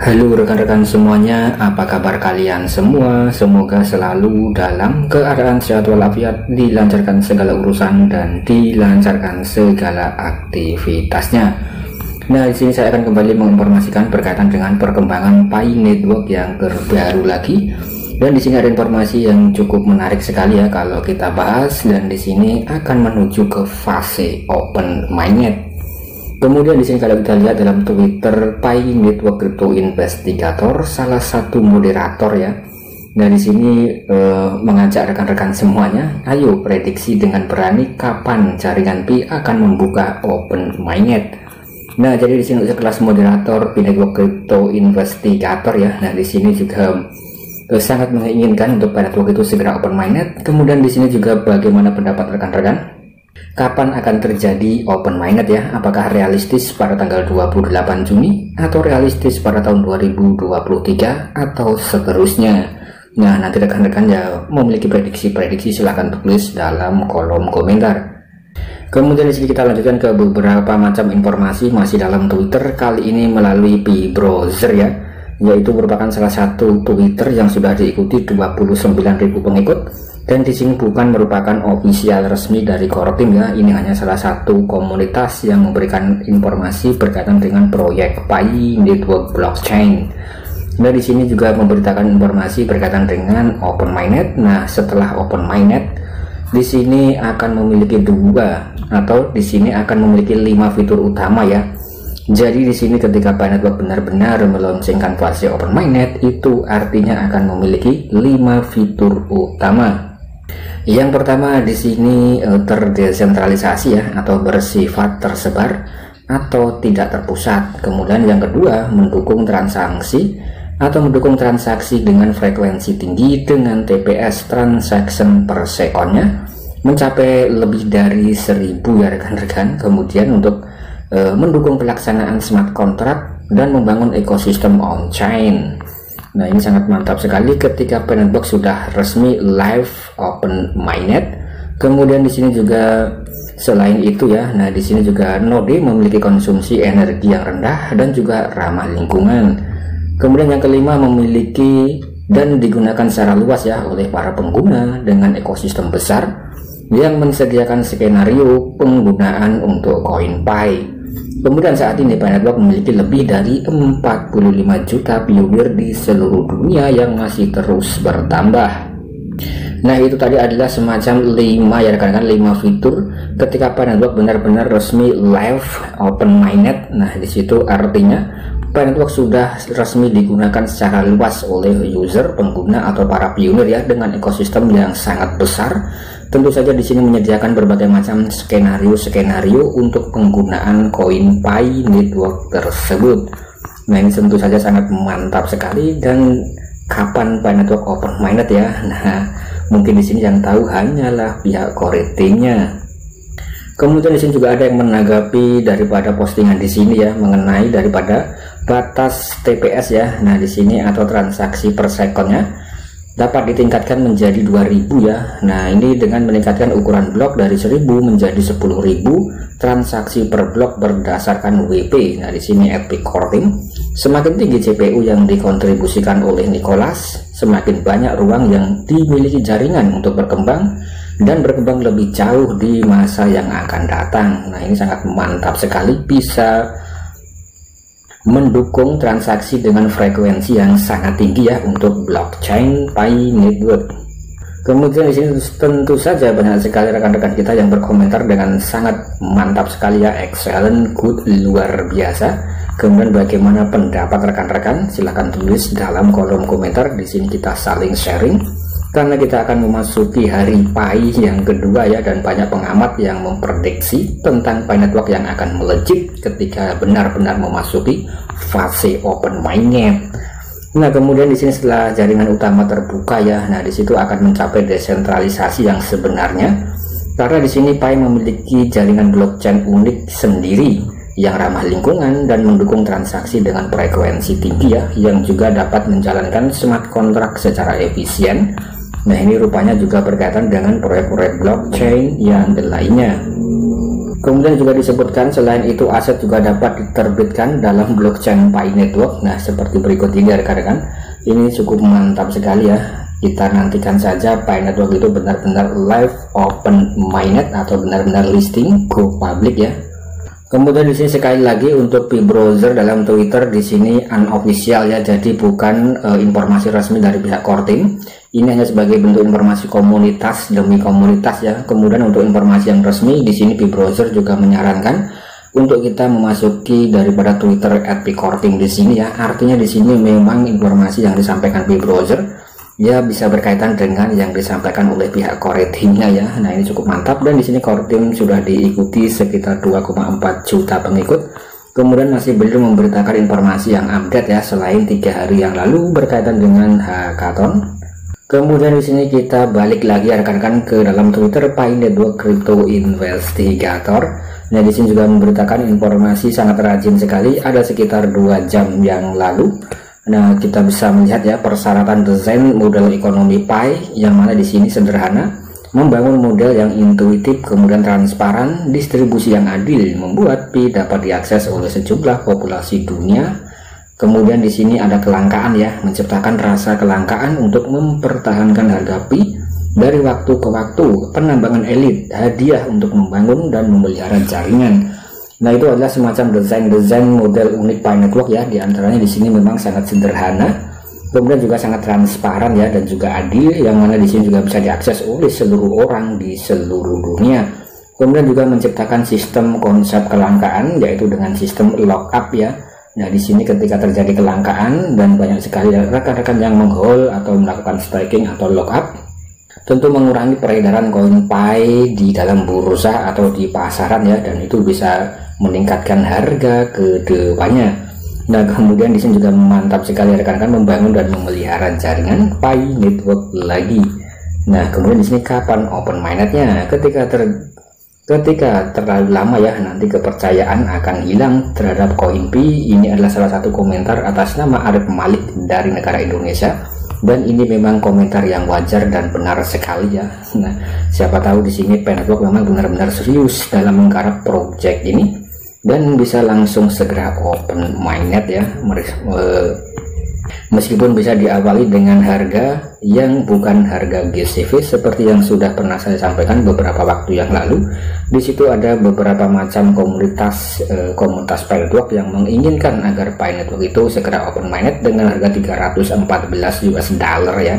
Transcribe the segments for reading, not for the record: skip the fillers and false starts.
Halo rekan-rekan semuanya, apa kabar kalian semua? Semoga selalu dalam keadaan sehat walafiat, dilancarkan segala urusan dan dilancarkan segala aktivitasnya. Nah, di sini saya akan kembali menginformasikan berkaitan dengan perkembangan Pi Network yang terbaru lagi. Dan di sini ada informasi yang cukup menarik sekali ya kalau kita bahas, dan di sini akan menuju ke fase open mainnet. Kemudian di sini kalau kita lihat dalam Twitter Pi Network Crypto Investigator, salah satu moderator ya. Nah di sini mengajak rekan-rekan semuanya, ayo prediksi dengan berani kapan jaringan Pi akan membuka open mainnet. Nah jadi di sini kelas moderator Pi Network Crypto Investigator ya. Nah di sini juga sangat menginginkan untuk Pi Network itu segera open mainnet. Kemudian di sini juga bagaimana pendapat rekan-rekan? Kapan akan terjadi open mainnet ya? Apakah realistis pada tanggal 28 Juni atau realistis pada tahun 2023 atau seterusnya? Nah, nanti rekan-rekan ya memiliki prediksi-prediksi, silahkan tulis dalam kolom komentar. Kemudian di sini kita lanjutkan ke beberapa macam informasi masih dalam Twitter, kali ini melalui Pi Browser ya, yaitu merupakan salah satu Twitter yang sudah diikuti 29.000 pengikut. Dan di sini bukan merupakan official resmi dari core team ya, ini hanya salah satu komunitas yang memberikan informasi berkaitan dengan proyek Pi Network Blockchain. Nah di sini juga memberitakan informasi berkaitan dengan open mainnet. Nah setelah open mainnet, di sini akan memiliki di sini akan memiliki 5 fitur utama ya. Jadi di sini ketika Pi Network benar-benar meluncurkan fase open mainnet, itu artinya akan memiliki 5 fitur utama. Yang pertama di sini terdesentralisasi ya, atau bersifat tersebar atau tidak terpusat. Kemudian yang kedua mendukung transaksi dengan frekuensi tinggi dengan TPS transaction per second-nya mencapai lebih dari 1000 ya rekan-rekan. Kemudian untuk mendukung pelaksanaan smart contract dan membangun ekosistem on-chain. Nah ini sangat mantap sekali ketika Pi Network sudah resmi live open mainnet. Kemudian di sini juga selain itu ya, nah di sini juga node memiliki konsumsi energi yang rendah dan juga ramah lingkungan. Kemudian yang kelima memiliki dan digunakan secara luas ya oleh para pengguna dengan ekosistem besar yang menyediakan skenario penggunaan untuk koin Pi. Kemudian saat ini Pi Network memiliki lebih dari 45 juta viewer di seluruh dunia yang masih terus bertambah. Nah itu tadi adalah semacam 5 ya rekan-rekan, 5 fitur ketika Pi Network benar-benar resmi live open mainnet. Nah disitu artinya Pi Network sudah resmi digunakan secara luas oleh user, pengguna atau para pioner ya, dengan ekosistem yang sangat besar. Tentu saja di sini menyediakan berbagai macam skenario untuk penggunaan koin Pi Network tersebut. Nah ini tentu saja sangat mantap sekali. Dan kapan Pi Network open mainnet ya? Nah mungkin di sini yang tahu hanyalah pihak core team-nya. Kemudian di sini juga ada yang menanggapi daripada postingan di sini ya, mengenai daripada batas TPS ya. Nah di sini atau transaksi per second-nya dapat ditingkatkan menjadi 2000 ya. Nah ini dengan meningkatkan ukuran blok dari 1000 menjadi 10.000 transaksi per blok berdasarkan WP. Nah di sini Epic Core Team, semakin tinggi CPU yang dikontribusikan oleh Nicholas, semakin banyak ruang yang dimiliki jaringan untuk berkembang dan berkembang lebih jauh di masa yang akan datang. Nah ini sangat mantap sekali, bisa mendukung transaksi dengan frekuensi yang sangat tinggi ya untuk blockchain Pi Network. Kemudian di sini tentu saja banyak sekali rekan-rekan kita yang berkomentar dengan sangat mantap sekali ya, excellent, good, luar biasa. Kemudian bagaimana pendapat rekan-rekan? Silahkan tulis dalam kolom komentar. Di sini kita saling sharing, karena kita akan memasuki hari Pi yang kedua ya, dan banyak pengamat yang memprediksi tentang Pi Network yang akan melejit ketika benar-benar memasuki fase open mainnet. Nah kemudian di sini setelah jaringan utama terbuka ya, nah disitu akan mencapai desentralisasi yang sebenarnya, karena di sini Pi memiliki jaringan blockchain unik sendiri yang ramah lingkungan dan mendukung transaksi dengan frekuensi tinggi ya, yang juga dapat menjalankan smart contract secara efisien. Nah ini rupanya juga berkaitan dengan proyek-proyek blockchain yang lainnya. Kemudian juga disebutkan selain itu aset juga dapat diterbitkan dalam blockchain Pi Network. Nah, seperti berikut ini rekan-rekan. Ini cukup mantap sekali ya. Kita nantikan saja Pi Network itu benar-benar live open mainnet atau benar-benar listing go public ya. Kemudian di sini sekali lagi untuk Pi browser dalam Twitter di sini unofficial ya, jadi bukan informasi resmi dari pihak core team. Ini hanya sebagai bentuk informasi komunitas demi komunitas ya. Kemudian untuk informasi yang resmi di sini Pi browser juga menyarankan untuk kita memasuki daripada Twitter @pi_core_team di sini ya. Artinya di sini memang informasi yang disampaikan Pi browser ya bisa berkaitan dengan yang disampaikan oleh pihak core teamnya ya. Nah, ini cukup mantap, dan di sini core team sudah diikuti sekitar 2,4 juta pengikut. Kemudian masih belum memberitakan informasi yang update ya selain 3 hari yang lalu berkaitan dengan hackathon. Kemudian di sini kita balik lagi rekan-rekan ke dalam Twitter Pi Network Crypto Investigator. Nah, di sini juga memberitakan informasi sangat rajin sekali, ada sekitar 2 jam yang lalu. Nah, kita bisa melihat ya persyaratan desain model ekonomi Pi, yang mana di sini sederhana, membangun model yang intuitif, kemudian transparan, distribusi yang adil, membuat Pi dapat diakses oleh sejumlah populasi dunia. Kemudian di sini ada kelangkaan ya, menciptakan rasa kelangkaan untuk mempertahankan harga Pi dari waktu ke waktu, penambangan elit, hadiah untuk membangun dan memelihara jaringan. Nah, itu adalah semacam desain model unik Pi Network ya. Di antaranya di sini memang sangat sederhana, kemudian juga sangat transparan ya, dan juga adil, yang mana di sini juga bisa diakses oleh seluruh orang di seluruh dunia. Kemudian juga menciptakan sistem konsep kelangkaan, yaitu dengan sistem lockup ya. Nah, di sini ketika terjadi kelangkaan dan banyak sekali rekan-rekan yang menghold atau melakukan staking atau lockup, tentu mengurangi peredaran koin Pi di dalam bursa atau di pasaran ya, dan itu bisa meningkatkan harga ke depannya. Nah, kemudian di sini juga mantap sekali rekan-rekan membangun dan memelihara jaringan Pi Network lagi. Nah, kemudian di sini kapan open mainnetnya? Ketika terlalu lama ya, nanti kepercayaan akan hilang terhadap koin Pi. Ini adalah salah satu komentar atas nama Arif Malik dari negara Indonesia. Dan ini memang komentar yang wajar dan benar sekali ya. Nah, siapa tahu di sini Pi Network memang benar-benar serius dalam menggarap project ini dan bisa langsung segera open mainnet ya. Meskipun bisa diawali dengan harga yang bukan harga GCV seperti yang sudah pernah saya sampaikan beberapa waktu yang lalu. Di situ ada beberapa macam komunitas Pi Network yang menginginkan agar Pi Network itu segera open mainnet dengan harga 314 US dollar ya.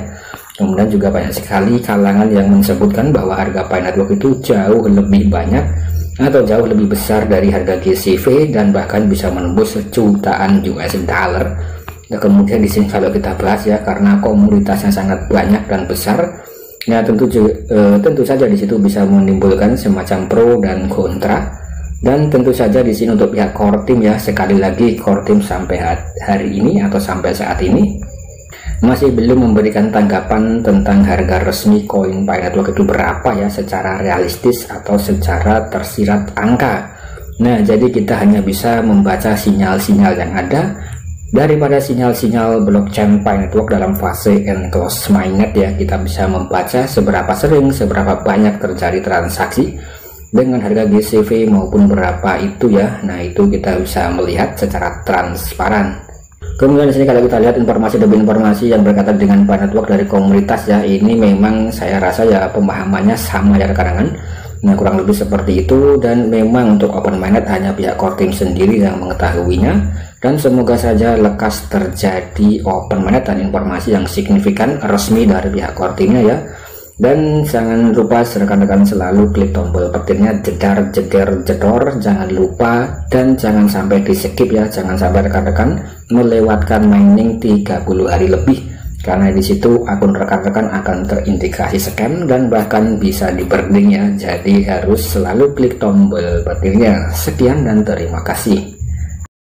Kemudian juga banyak sekali kalangan yang menyebutkan bahwa harga Pi Network itu jauh lebih banyak atau jauh lebih besar dari harga GCV dan bahkan bisa menembus jutaan US dollar. Nah, kemudian di sini kalau kita bahas ya, karena komunitasnya sangat banyak dan besar, ya tentu saja di situ bisa menimbulkan semacam pro dan kontra. Dan tentu saja di sini untuk pihak core team ya, sekali lagi core team sampai hari ini atau sampai saat ini masih belum memberikan tanggapan tentang harga resmi koin Pi Network itu berapa ya, secara realistis atau secara tersirat angka. Nah, jadi kita hanya bisa membaca sinyal-sinyal yang ada daripada sinyal-sinyal blockchain Pi Network dalam fase enclosed mainnet ya. Kita bisa membaca seberapa sering, seberapa banyak terjadi transaksi dengan harga GCV maupun berapa itu ya. Nah, itu kita bisa melihat secara transparan. Kemudian di sini kalau kita lihat informasi demi informasi yang berkaitan dengan Pi Network dari komunitas ya, ini memang saya rasa ya pemahamannya sama ya rekan-rekan. Nah, kurang lebih seperti itu, dan memang untuk open mainnet hanya pihak core team sendiri yang mengetahuinya. Dan semoga saja lekas terjadi open mainnet dan informasi yang signifikan resmi dari pihak core teamnya ya. Dan jangan lupa rekan-rekan selalu klik tombol petirnya, jedor, jangan lupa, dan jangan sampai di skip ya, jangan sampai rekan-rekan melewatkan mining 30 hari lebih, karena di situ akun rekan-rekan akan terindikasi scam dan bahkan bisa di burning ya. Jadi harus selalu klik tombol petirnya. Sekian dan terima kasih.